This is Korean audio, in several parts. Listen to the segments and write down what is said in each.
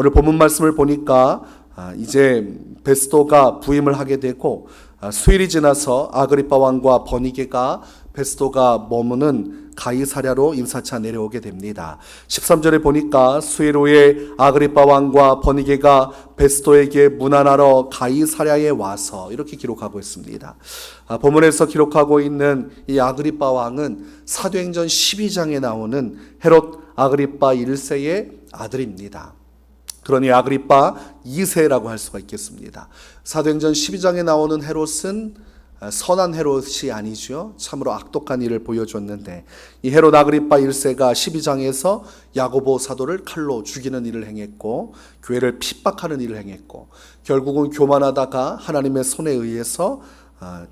오늘 본문 말씀을 보니까 이제 베스도가 부임을 하게 되고 수일이 지나서 아그리파 왕과 버니게가 베스도가 머무는 가이사랴로 인사차 내려오게 됩니다. 13절에 보니까 수일 후에 아그리파 왕과 버니게가 베스도에게 문안하러 가이사랴에 와서 이렇게 기록하고 있습니다. 본문에서 기록하고 있는 이 아그리파 왕은 사도행전 12장에 나오는 헤롯 아그리파 1세의 아들입니다. 그러니 아그리파 2세라고 할 수가 있겠습니다. 사도행전 12장에 나오는 헤롯은 선한 헤롯이 아니죠. 참으로 악독한 일을 보여줬는데 이 헤롯 아그리파 1세가 12장에서 야고보 사도를 칼로 죽이는 일을 행했고 교회를 핍박하는 일을 행했고 결국은 교만하다가 하나님의 손에 의해서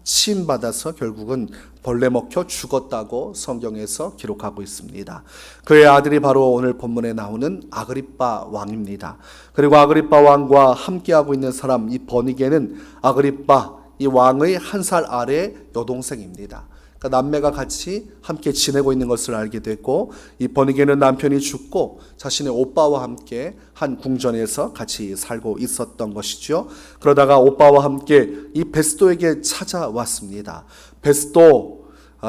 치임받아서 결국은 벌레 먹혀 죽었다고 성경에서 기록하고 있습니다. 그의 아들이 바로 오늘 본문에 나오는 아그리파 왕입니다. 그리고 아그리파 왕과 함께하고 있는 사람 이 버니게는 아그리파 이 왕의 한 살 아래 여동생입니다. 그러니까 남매가 같이 함께 지내고 있는 것을 알게 됐고 이 버니게는 남편이 죽고 자신의 오빠와 함께 한 궁전에서 같이 살고 있었던 것이죠. 그러다가 오빠와 함께 이 베스도에게 찾아왔습니다.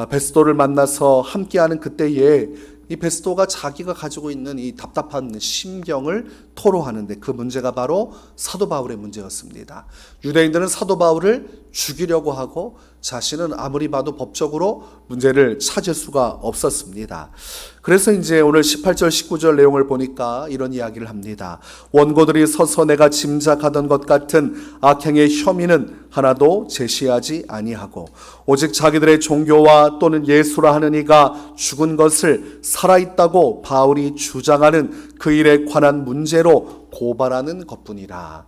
베스도를 만나서 함께하는 그때에 이 베스도가 자기가 가지고 있는 이 답답한 심경을 토로하는데 그 문제가 바로 사도 바울의 문제였습니다. 유대인들은 사도 바울을 죽이려고 하고 자신은 아무리 봐도 법적으로 문제를 찾을 수가 없었습니다. 그래서 이제 오늘 18절 19절 내용을 보니까 이런 이야기를 합니다. 원고들이 서서 내가 짐작하던 것 같은 악행의 혐의는 하나도 제시하지 아니하고 오직 자기들의 종교와 또는 예수라 하는 이가 죽은 것을 살아있다고 바울이 주장하는 그 일에 관한 문제로 고발하는 것뿐이라.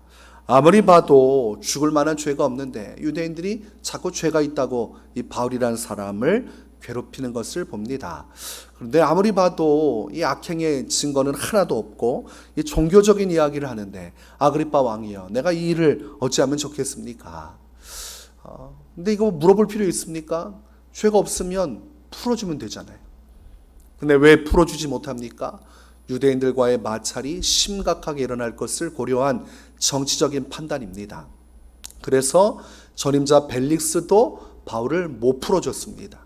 아무리 봐도 죽을 만한 죄가 없는데 유대인들이 자꾸 죄가 있다고 이 바울이라는 사람을 괴롭히는 것을 봅니다. 그런데 아무리 봐도 이 악행의 증거는 하나도 없고 이 종교적인 이야기를 하는데 아그리파 왕이여 내가 이 일을 어찌하면 좋겠습니까? 근데 이거 물어볼 필요 있습니까? 죄가 없으면 풀어주면 되잖아요. 근데 왜 풀어주지 못합니까? 유대인들과의 마찰이 심각하게 일어날 것을 고려한 정치적인 판단입니다. 그래서 전임자 벨릭스도 바울을 못 풀어줬습니다.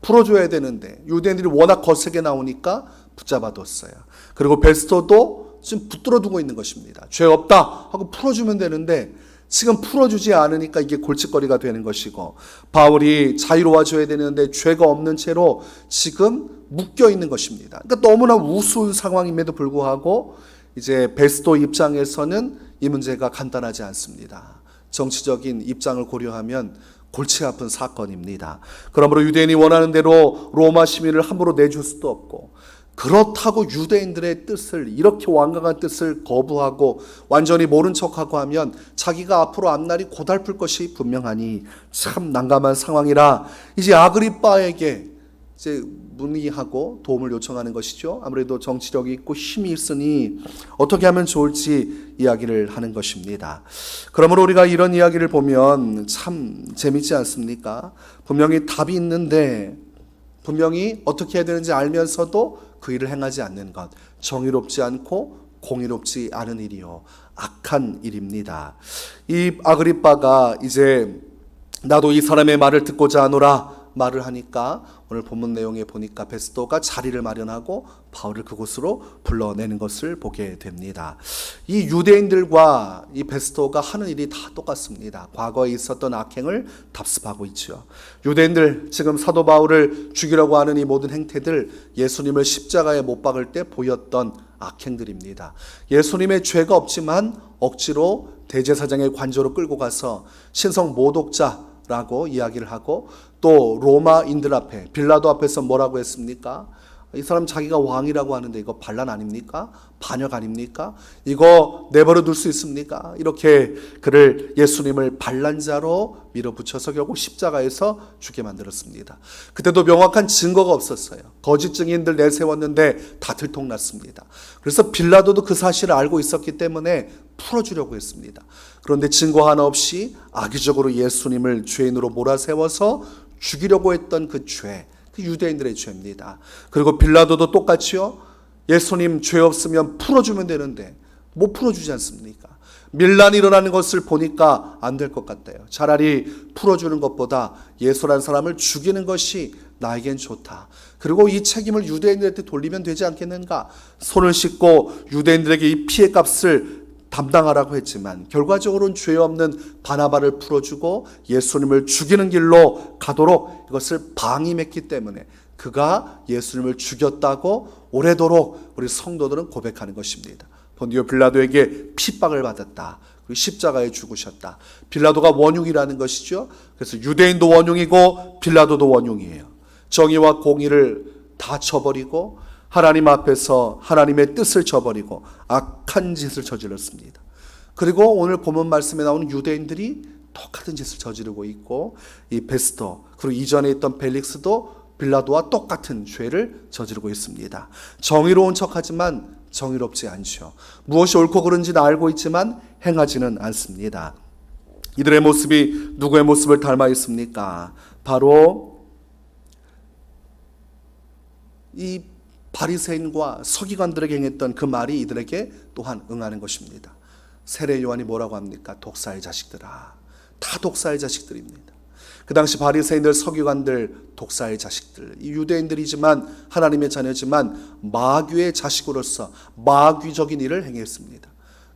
풀어줘야 되는데 유대인들이 워낙 거세게 나오니까 붙잡아뒀어요. 그리고 베스도도 지금 붙들어 두고 있는 것입니다. 죄 없다 하고 풀어주면 되는데 지금 풀어주지 않으니까 이게 골칫거리가 되는 것이고 바울이 자유로워져야 되는데 죄가 없는 채로 지금 묶여 있는 것입니다. 그러니까 너무나 우스운 상황임에도 불구하고 이제 베스도 입장에서는 이 문제가 간단하지 않습니다. 정치적인 입장을 고려하면 골치 아픈 사건입니다. 그러므로 유대인이 원하는 대로 로마 시민을 함부로 내줄 수도 없고 그렇다고 유대인들의 뜻을 이렇게 완강한 뜻을 거부하고 완전히 모른 척하고 하면 자기가 앞으로 앞날이 고달플 것이 분명하니 참 난감한 상황이라 이제 아그리빠에게 이제 문의하고 도움을 요청하는 것이죠. 아무래도 정치력이 있고 힘이 있으니 어떻게 하면 좋을지 이야기를 하는 것입니다. 그러므로 우리가 이런 이야기를 보면 참 재밌지 않습니까? 분명히 답이 있는데 분명히 어떻게 해야 되는지 알면서도 그 일을 행하지 않는 것, 정의롭지 않고 공의롭지 않은 일이요 악한 일입니다. 이 아그리빠가 이제 나도 이 사람의 말을 듣고자 하노라 말을 하니까 오늘 본문 내용에 보니까 베스도가 자리를 마련하고 바울을 그곳으로 불러내는 것을 보게 됩니다. 이 유대인들과 이 베스도가 하는 일이 다 똑같습니다. 과거에 있었던 악행을 답습하고 있죠. 유대인들 지금 사도 바울을 죽이려고 하는 이 모든 행태들 예수님을 십자가에 못 박을 때 보였던 악행들입니다. 예수님의 죄가 없지만 억지로 대제사장의 관저로 끌고 가서 신성 모독자라고 이야기를 하고 또 로마인들 앞에 빌라도 앞에서 뭐라고 했습니까? 이 사람 자기가 왕이라고 하는데 이거 반란 아닙니까? 반역 아닙니까? 이거 내버려 둘 수 있습니까? 이렇게 그를 예수님을 반란자로 밀어붙여서 결국 십자가에서 죽게 만들었습니다. 그때도 명확한 증거가 없었어요. 거짓 증인들 내세웠는데 다 들통났습니다. 그래서 빌라도도 그 사실을 알고 있었기 때문에 풀어주려고 했습니다. 그런데 증거 하나 없이 악의적으로 예수님을 죄인으로 몰아세워서 죽이려고 했던 그 죄, 그 유대인들의 죄입니다. 그리고 빌라도도 똑같이요. 예수님 죄 없으면 풀어주면 되는데 못 풀어주지 않습니까? 밀란이 일어나는 것을 보니까 안 될 것 같아요. 차라리 풀어주는 것보다 예수라는 사람을 죽이는 것이 나에겐 좋다. 그리고 이 책임을 유대인들한테 돌리면 되지 않겠는가? 손을 씻고 유대인들에게 이 피해 값을 담당하라고 했지만 결과적으로는 죄 없는 바나바를 풀어주고 예수님을 죽이는 길로 가도록 이것을 방임했기 때문에 그가 예수님을 죽였다고 오래도록 우리 성도들은 고백하는 것입니다. 본디오 빌라도에게 핍박을 받았다. 그리고 십자가에 죽으셨다. 빌라도가 원흉이라는 것이죠. 그래서 유대인도 원흉이고 빌라도도 원흉이에요. 정의와 공의를 다 쳐버리고 하나님 앞에서 하나님의 뜻을 저버리고 악한 짓을 저질렀습니다. 그리고 오늘 본문 말씀에 나오는 유대인들이 똑같은 짓을 저지르고 있고 이 베스도 그리고 이전에 있던 벨릭스도 빌라도와 똑같은 죄를 저지르고 있습니다. 정의로운 척하지만 정의롭지 않죠. 무엇이 옳고 그른지는 알고 있지만 행하지는 않습니다. 이들의 모습이 누구의 모습을 닮아 있습니까? 바로 이 바리새인과 서기관들에게 행했던 그 말이 이들에게 또한 응하는 것입니다. 세례 요한이 뭐라고 합니까? 독사의 자식들아. 다 독사의 자식들입니다. 그 당시 바리새인들, 서기관들, 독사의 자식들, 이 유대인들이지만 하나님의 자녀지만 마귀의 자식으로서 마귀적인 일을 행했습니다.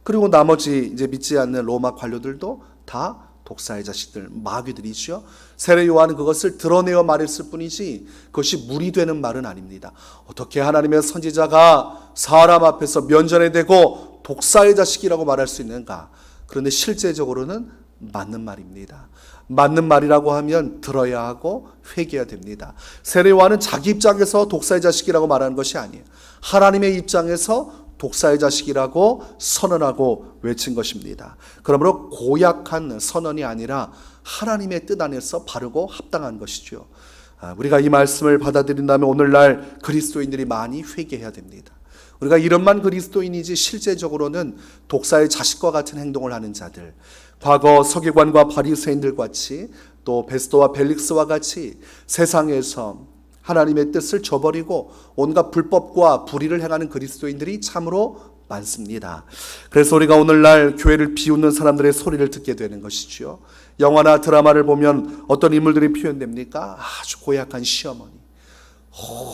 그리고 나머지 이제 믿지 않는 로마 관료들도 다 독사의 자식들, 마귀들이죠. 세례 요한은 그것을 드러내어 말했을 뿐이지 그것이 물이 되는 말은 아닙니다. 어떻게 하나님의 선지자가 사람 앞에서 면전에 대고 독사의 자식이라고 말할 수 있는가? 그런데 실제적으로는 맞는 말입니다. 맞는 말이라고 하면 들어야 하고 회개해야 됩니다. 세례 요한은 자기 입장에서 독사의 자식이라고 말하는 것이 아니에요. 하나님의 입장에서 독사의 자식이라고 선언하고 외친 것입니다. 그러므로 고약한 선언이 아니라 하나님의 뜻 안에서 바르고 합당한 것이죠. 우리가 이 말씀을 받아들인다면 오늘날 그리스도인들이 많이 회개해야 됩니다. 우리가 이름만 그리스도인이지 실제적으로는 독사의 자식과 같은 행동을 하는 자들, 과거 서기관과 바리새인들 같이 또 베스도와 벨릭스와 같이 세상에서 하나님의 뜻을 저버리고 온갖 불법과 불의를 행하는 그리스도인들이 참으로 많습니다. 그래서 우리가 오늘날 교회를 비웃는 사람들의 소리를 듣게 되는 것이죠. 영화나 드라마를 보면 어떤 인물들이 표현됩니까? 아주 고약한 시어머니,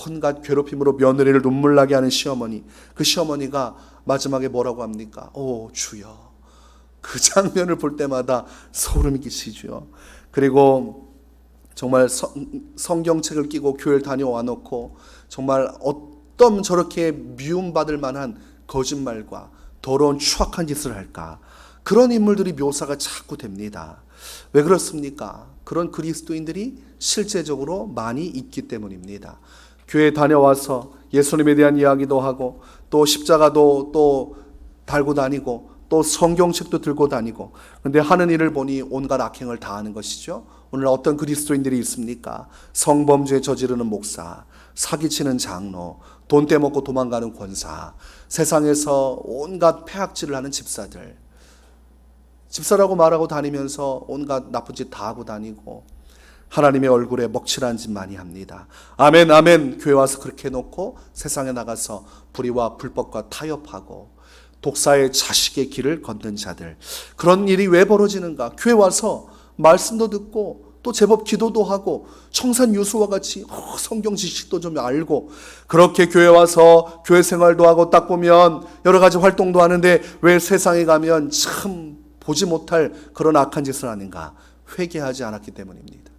온갖 괴롭힘으로 며느리를 눈물 나게 하는 시어머니. 그 시어머니가 마지막에 뭐라고 합니까? 오 주여. 그 장면을 볼 때마다 소름이 끼치죠. 그리고 정말 성경책을 끼고 교회를 다녀와 놓고 정말 어떤 저렇게 미움받을 만한 거짓말과 더러운 추악한 짓을 할까? 그런 인물들이 묘사가 자꾸 됩니다. 왜 그렇습니까? 그런 그리스도인들이 실제적으로 많이 있기 때문입니다. 교회 다녀와서 예수님에 대한 이야기도 하고 또 십자가도 또 달고 다니고 또 성경책도 들고 다니고, 그런데 하는 일을 보니 온갖 악행을 다 하는 것이죠. 오늘 어떤 그리스도인들이 있습니까? 성범죄 저지르는 목사, 사기치는 장로, 돈 떼먹고 도망가는 권사, 세상에서 온갖 폐악질을 하는 집사들, 집사라고 말하고 다니면서 온갖 나쁜 짓 다 하고 다니고 하나님의 얼굴에 먹칠한 짓 많이 합니다. 아멘 아멘. 교회 와서 그렇게 해놓고 세상에 나가서 불의와 불법과 타협하고 독사의 자식의 길을 걷는 자들, 그런 일이 왜 벌어지는가? 교회 와서 말씀도 듣고 또 제법 기도도 하고 청산유수와 같이 성경 지식도 좀 알고 그렇게 교회 와서 교회 생활도 하고 딱 보면 여러 가지 활동도 하는데 왜 세상에 가면 참 보지 못할 그런 악한 짓을 하는가? 회개하지 않았기 때문입니다.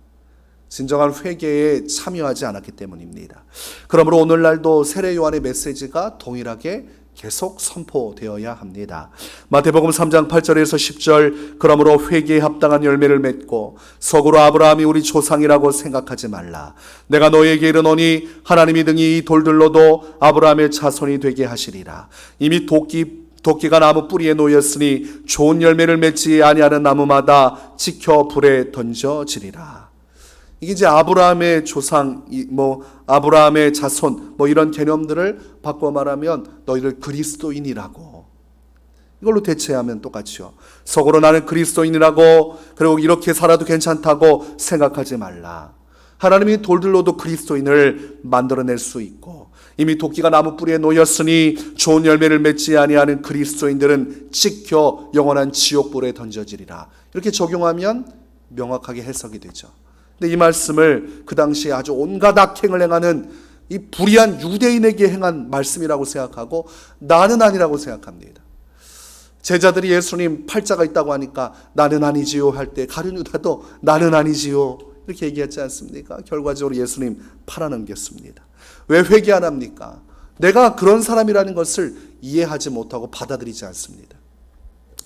진정한 회개에 참여하지 않았기 때문입니다. 그러므로 오늘날도 세례 요한의 메시지가 동일하게 계속 선포되어야 합니다. 마태복음 3장 8절에서 10절, 그러므로 회개에 합당한 열매를 맺고 속으로 아브라함이 우리 조상이라고 생각하지 말라. 내가 너희에게 이르노니 하나님이 등이 이 돌들로도 아브라함의 자손이 되게 하시리라. 이미 도끼가 나무 뿌리에 놓였으니 좋은 열매를 맺지 아니하는 나무마다 지켜 불에 던져지리라. 이게 이제 아브라함의 조상, 아브라함의 자손, 이런 개념들을 바꿔 말하면 너희를 그리스도인이라고, 이걸로 대체하면 똑같죠. 속으로 나는 그리스도인이라고, 그리고 이렇게 살아도 괜찮다고 생각하지 말라. 하나님이 돌들로도 그리스도인을 만들어낼 수 있고, 이미 도끼가 나무 뿌리에 놓였으니 좋은 열매를 맺지 아니하는 그리스도인들은 찍혀 영원한 지옥불에 던져지리라. 이렇게 적용하면 명확하게 해석이 되죠. 근데 이 말씀을 그 당시에 아주 온갖 악행을 행하는 이 불의한 유대인에게 행한 말씀이라고 생각하고 나는 아니라고 생각합니다. 제자들이 예수님 팔자가 있다고 하니까 나는 아니지요 할 때 가룟 유다도 나는 아니지요 이렇게 얘기했지 않습니까? 결과적으로 예수님 팔아넘겼습니다. 왜 회개 안 합니까? 내가 그런 사람이라는 것을 이해하지 못하고 받아들이지 않습니다.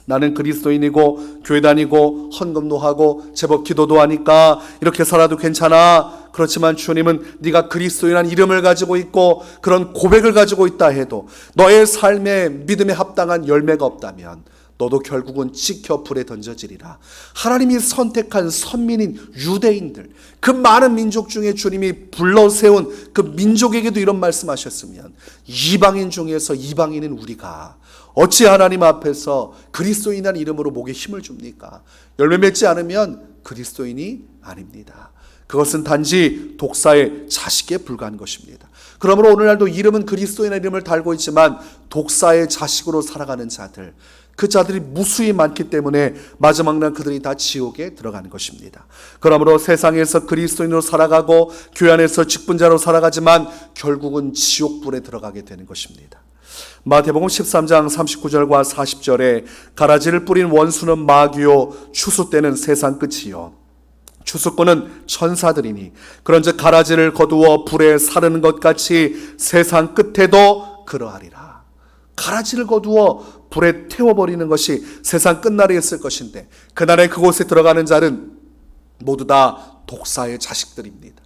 나는 그리스도인이고 교회 다니고 헌금도 하고 제법 기도도 하니까 이렇게 살아도 괜찮아. 그렇지만 주님은 네가 그리스도인이라는 이름을 가지고 있고 그런 고백을 가지고 있다 해도 너의 삶에 믿음에 합당한 열매가 없다면 너도 결국은 찍혀 불에 던져지리라. 하나님이 선택한 선민인 유대인들, 그 많은 민족 중에 주님이 불러세운 그 민족에게도 이런 말씀하셨으면 이방인 중에서 이방인인 우리가 어찌 하나님 앞에서 그리스도인이라는 이름으로 목에 힘을 줍니까? 열매 맺지 않으면 그리스도인이 아닙니다. 그것은 단지 독사의 자식에 불과한 것입니다. 그러므로 오늘날도 이름은 그리스도인의 이름을 달고 있지만 독사의 자식으로 살아가는 자들, 그 자들이 무수히 많기 때문에 마지막 날 그들이 다 지옥에 들어가는 것입니다. 그러므로 세상에서 그리스도인으로 살아가고 교회 안에서 직분자로 살아가지만 결국은 지옥불에 들어가게 되는 것입니다. 마태복음 13장 39절과 40절에 가라지를 뿌린 원수는 마귀요 추수 때는 세상 끝이요 추수꾼은 천사들이니 그런즉 가라지를 거두어 불에 사르는 것 같이 세상 끝에도 그러하리라. 가라지를 거두어 불에 태워버리는 것이 세상 끝날에 있을 것인데 그날에 그곳에 들어가는 자는 모두 다 독사의 자식들입니다.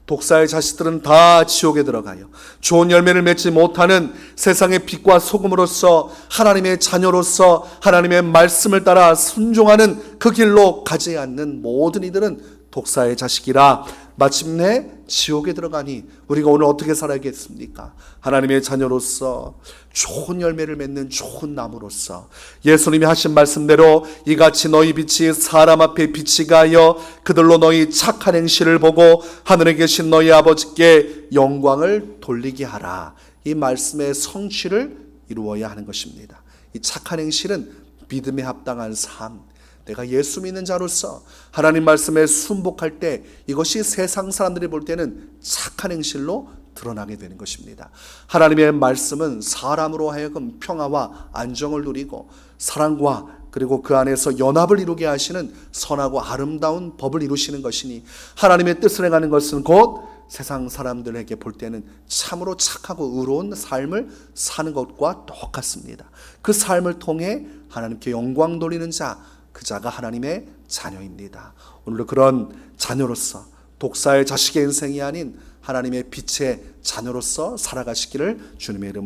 독사의 자식들은 다 지옥에 들어가요. 좋은 열매를 맺지 못하는 세상의 빛과 소금으로서 하나님의 자녀로서 하나님의 말씀을 따라 순종하는 그 길로 가지 않는 모든 이들은 독사의 자식이라 마침내 지옥에 들어가니 우리가 오늘 어떻게 살아야겠습니까? 하나님의 자녀로서 좋은 열매를 맺는 좋은 나무로서 예수님이 하신 말씀대로 이같이 너희 빛이 사람 앞에 빛이 가여 그들로 너희 착한 행실을 보고 하늘에 계신 너희 아버지께 영광을 돌리게 하라. 이 말씀의 성취를 이루어야 하는 것입니다. 이 착한 행실은 믿음에 합당한 삶, 내가 예수 믿는 자로서 하나님 말씀에 순복할 때 이것이 세상 사람들이 볼 때는 착한 행실로 드러나게 되는 것입니다. 하나님의 말씀은 사람으로 하여금 평화와 안정을 누리고 사랑과 그리고 그 안에서 연합을 이루게 하시는 선하고 아름다운 법을 이루시는 것이니 하나님의 뜻을 행하는 것은 곧 세상 사람들에게 볼 때는 참으로 착하고 의로운 삶을 사는 것과 똑같습니다. 그 삶을 통해 하나님께 영광 돌리는 자, 그 자가 하나님의 자녀입니다. 오늘도 그런 자녀로서 독사의 자식의 인생이 아닌 하나님의 빛의 자녀로서 살아가시기를 주님의 이름으로